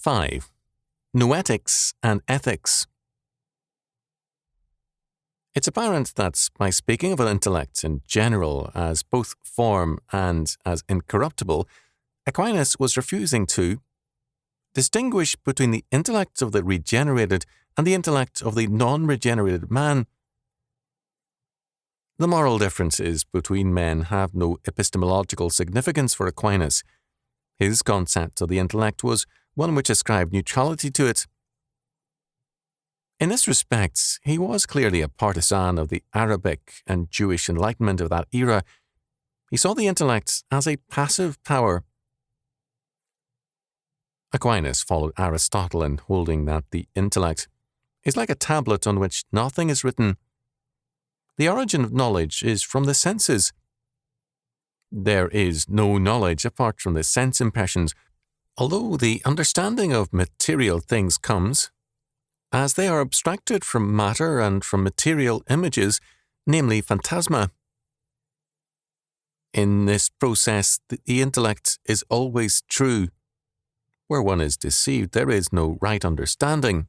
5. Noetics and ethics. It's apparent that by speaking of an intellect in general as both form and as incorruptible, Aquinas was refusing to distinguish between the intellect of the regenerated and the intellect of the non-regenerated man. The moral differences between men have no epistemological significance for Aquinas. His concept of the intellect was one which ascribed neutrality to it. In this respect, he was clearly a partisan of the Arabic and Jewish Enlightenment of that era. He saw the intellect as a passive power. Aquinas followed Aristotle in holding that the intellect is like a tablet on which nothing is written. The origin of knowledge is from the senses. There is no knowledge apart from the sense impressions, although the understanding of material things comes, as they are abstracted from matter and from material images, namely phantasma. In this process, the intellect is always true. Where one is deceived, there is no right understanding.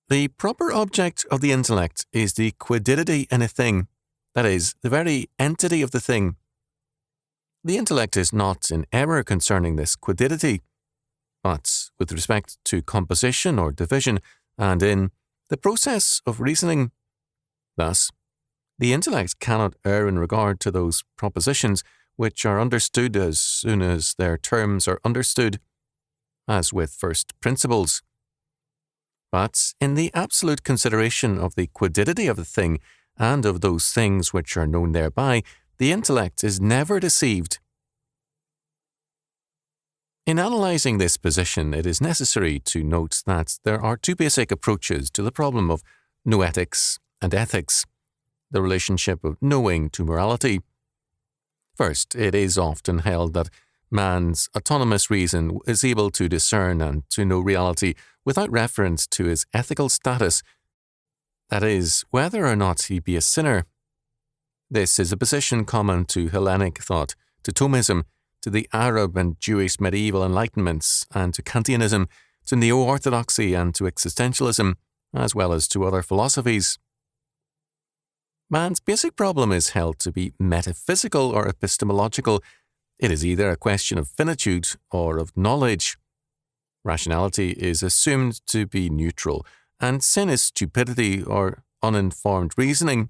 The proper object of the intellect is the quiddity in a thing, that is, the very entity of the thing. The intellect is not in error concerning this quiddity, but with respect to composition or division, and in the process of reasoning. Thus, the intellect cannot err in regard to those propositions which are understood as soon as their terms are understood, as with first principles. But in the absolute consideration of the quiddity of the thing and of those things which are known thereby, the intellect is never deceived. In analysing this position, it is necessary to note that there are two basic approaches to the problem of noetics and ethics, the relationship of knowing to morality. First, it is often held that man's autonomous reason is able to discern and to know reality without reference to his ethical status, that is, whether or not he be a sinner. This is a position common to Hellenic thought, to Thomism, to the Arab and Jewish medieval enlightenments, and to Kantianism, to neo-orthodoxy and to existentialism, as well as to other philosophies. Man's basic problem is held to be metaphysical or epistemological. It is either a question of finitude or of knowledge. Rationality is assumed to be neutral, and sin is stupidity or uninformed reasoning.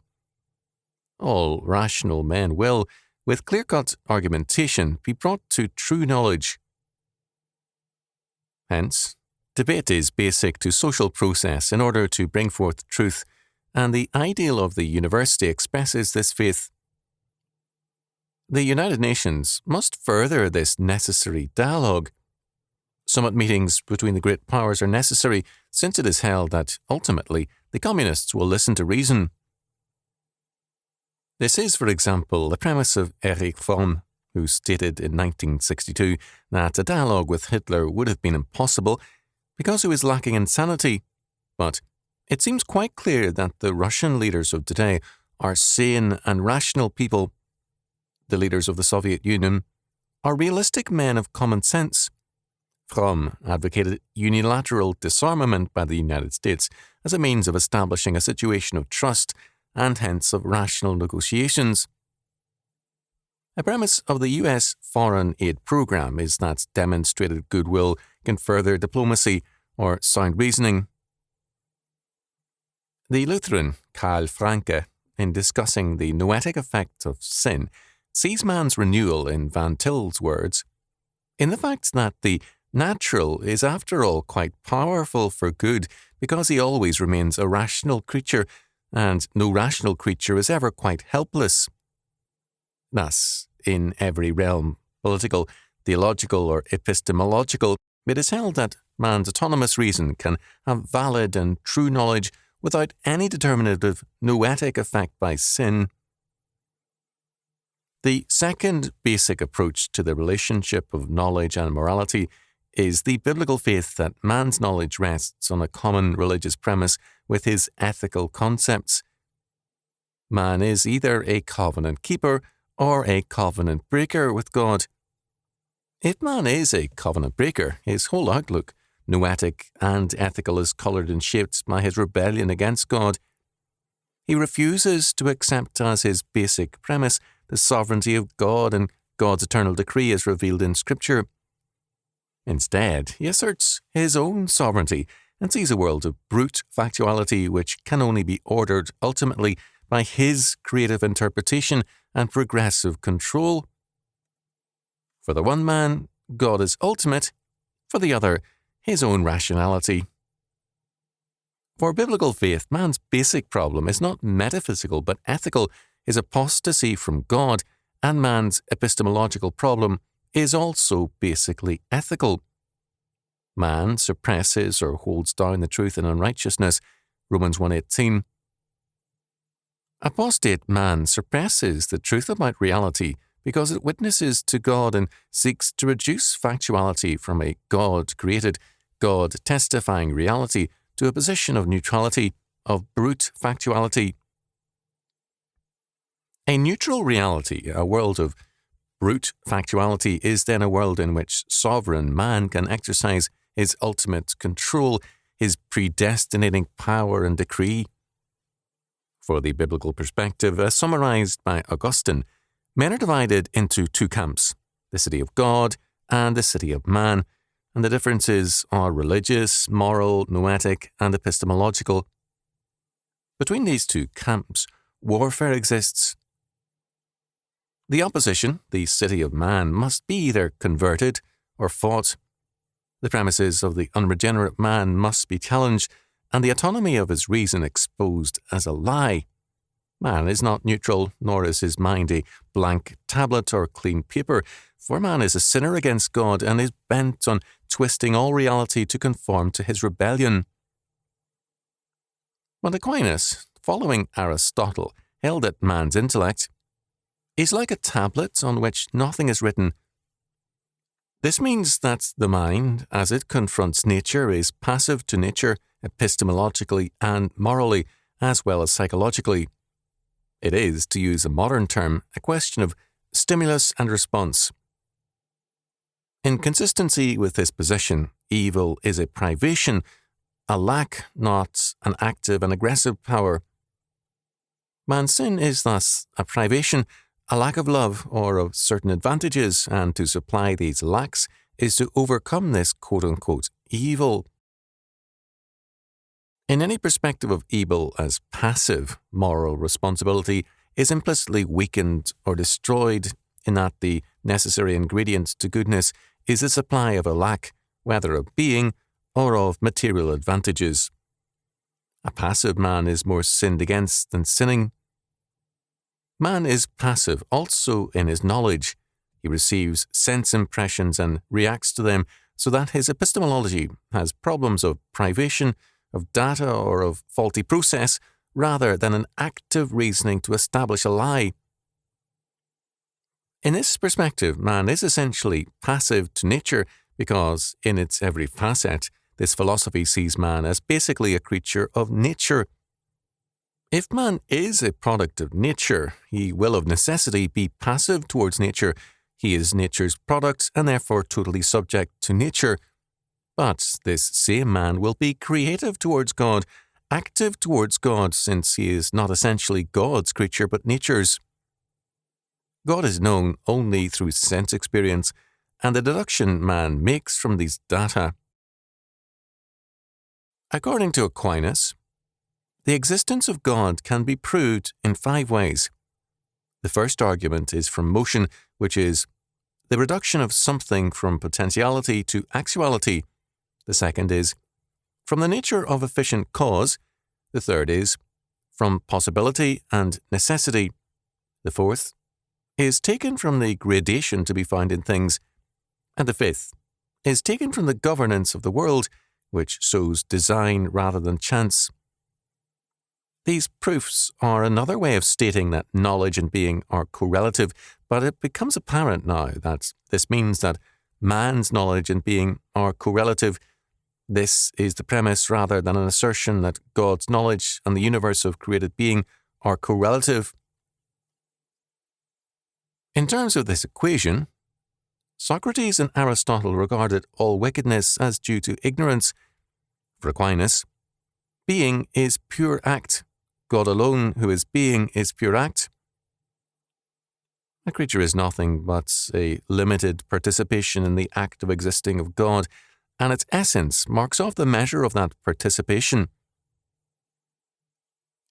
All rational men will, with clear-cut argumentation, be brought to true knowledge. Hence, debate is basic to social process in order to bring forth truth, and the ideal of the university expresses this faith. The United Nations must further this necessary dialogue. Summit meetings between the great powers are necessary, since it is held that, ultimately, the communists will listen to reason. This is, for example, the premise of Erich Fromm, who stated in 1962 that a dialogue with Hitler would have been impossible because he was lacking in sanity. But it seems quite clear that the Russian leaders of today are sane and rational people. The leaders of the Soviet Union are realistic men of common sense. Fromm advocated unilateral disarmament by the United States as a means of establishing a situation of trust and hence of rational negotiations. A premise of the US foreign aid program is that demonstrated goodwill can further diplomacy or sound reasoning. The Lutheran Karl Franke, in discussing the noetic effect of sin, sees man's renewal, in Van Til's words, in the fact that the natural is after all quite powerful for good because he always remains a rational creature, and no rational creature is ever quite helpless. Thus, in every realm, political, theological, or epistemological, it is held that man's autonomous reason can have valid and true knowledge without any determinative noetic effect by sin. The second basic approach to the relationship of knowledge and morality is the biblical faith that man's knowledge rests on a common religious premise with his ethical concepts. Man is either a covenant keeper or a covenant breaker with God. If man is a covenant breaker, his whole outlook, noetic and ethical, is coloured and shaped by his rebellion against God. He refuses to accept as his basic premise the sovereignty of God and God's eternal decree as revealed in Scripture. Instead, he asserts his own sovereignty and sees a world of brute factuality which can only be ordered ultimately by his creative interpretation and progressive control. For the one man, God is ultimate; for the other, his own rationality. For biblical faith, man's basic problem is not metaphysical but ethical, his apostasy from God, and man's epistemological problem is also basically ethical. Man suppresses or holds down the truth in unrighteousness, Romans 1:18. Apostate man suppresses the truth about reality because it witnesses to God and seeks to reduce factuality from a God-created, God-testifying reality to a position of neutrality, of brute factuality. A neutral reality, a world of brute factuality, is then a world in which sovereign man can exercise his ultimate control, his predestinating power and decree. For the biblical perspective, as summarized by Augustine, men are divided into two camps, the city of God and the city of man, and the differences are religious, moral, noetic, and epistemological. Between these two camps, warfare exists. The opposition, the city of man, must be either converted or fought. The premises of the unregenerate man must be challenged, and the autonomy of his reason exposed as a lie. Man is not neutral, nor is his mind a blank tablet or clean paper, for man is a sinner against God and is bent on twisting all reality to conform to his rebellion. But Aquinas, following Aristotle, held that man's intellect is like a tablet on which nothing is written. This means that the mind, as it confronts nature, is passive to nature epistemologically and morally, as well as psychologically. It is, to use a modern term, a question of stimulus and response. In consistency with this position, evil is a privation, a lack, not an active and aggressive power. Man's sin is thus a privation, a lack of love or of certain advantages, and to supply these lacks is to overcome this quote-unquote evil. In any perspective of evil as passive, moral responsibility is implicitly weakened or destroyed in that the necessary ingredient to goodness is the supply of a lack, whether of being or of material advantages. A passive man is more sinned against than sinning. Man is passive also in his knowledge. He receives sense impressions and reacts to them so that his epistemology has problems of privation, of data, or of faulty process, rather than an active reasoning to establish a lie. In this perspective, man is essentially passive to nature because, in its every facet, this philosophy sees man as basically a creature of nature. If man is a product of nature, he will of necessity be passive towards nature. He is nature's product and therefore totally subject to nature. But this same man will be creative towards God, active towards God, since he is not essentially God's creature but nature's. God is known only through sense experience, and the deduction man makes from these data. According to Aquinas, the existence of God can be proved in 5 ways. The first argument is from motion, which is the reduction of something from potentiality to actuality. The second is from the nature of efficient cause. The third is from possibility and necessity. The fourth is taken from the gradation to be found in things. And the fifth is taken from the governance of the world, which shows design rather than chance. These proofs are another way of stating that knowledge and being are correlative, but it becomes apparent now that this means that man's knowledge and being are correlative. This is the premise rather than an assertion that God's knowledge and the universe of created being are correlative. In terms of this equation, Socrates and Aristotle regarded all wickedness as due to ignorance. For Aquinas, being is pure act. God alone, who is being, is pure act. A creature is nothing but a limited participation in the act of existing of God, and its essence marks off the measure of that participation.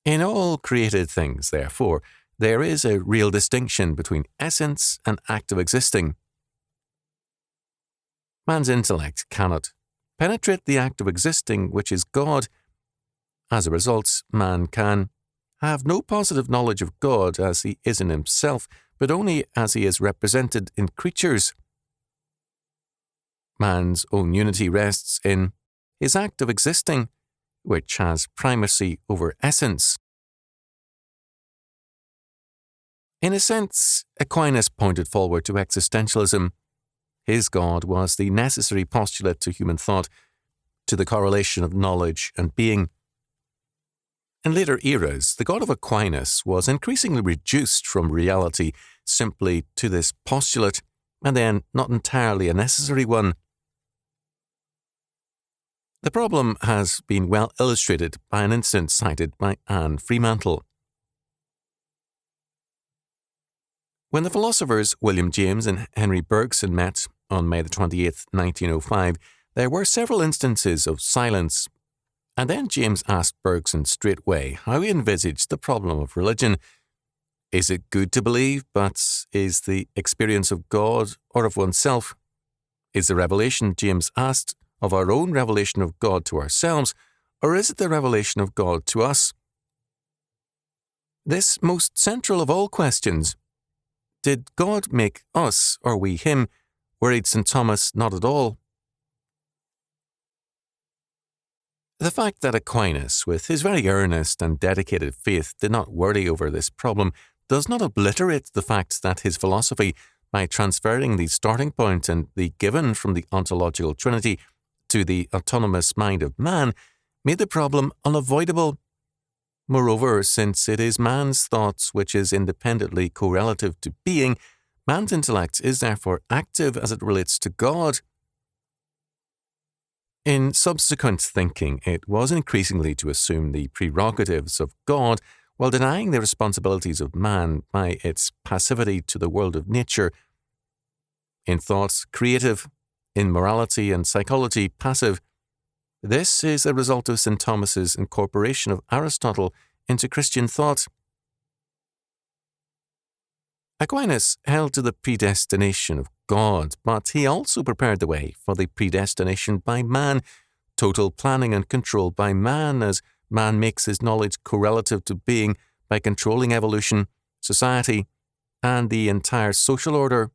In all created things, therefore, there is a real distinction between essence and act of existing. Man's intellect cannot penetrate the act of existing, which is God. As a result, man can have no positive knowledge of God as he is in himself, but only as he is represented in creatures. Man's own unity rests in his act of existing, which has primacy over essence. In a sense, Aquinas pointed forward to existentialism. His God was the necessary postulate to human thought, to the correlation of knowledge and being. In later eras, the God of Aquinas was increasingly reduced from reality simply to this postulate, and then not entirely a necessary one. The problem has been well illustrated by an incident cited by Anne Fremantle. When the philosophers William James and Henry Bergson met on May 28, 1905, there were several instances of silence, and then James asked Bergson straightway how he envisaged the problem of religion. Is it good to believe, but is the experience of God or of oneself? Is the revelation, James asked, of our own revelation of God to ourselves, or is it the revelation of God to us? This most central of all questions, did God make us, or we him, worried St. Thomas not at all. The fact that Aquinas, with his very earnest and dedicated faith, did not worry over this problem does not obliterate the fact that his philosophy, by transferring the starting point and the given from the ontological trinity to the autonomous mind of man, made the problem unavoidable. Moreover, since it is man's thought which is independently correlative to being, man's intellect is therefore active as it relates to God. In subsequent thinking, it was increasingly to assume the prerogatives of God while denying the responsibilities of man by its passivity to the world of nature. In thought, creative; in morality and psychology, passive. This is a result of St. Thomas's incorporation of Aristotle into Christian thought. Aquinas held to the predestination of God, but he also prepared the way for the predestination by man, total planning and control by man, as man makes his knowledge correlative to being by controlling evolution, society, and the entire social order.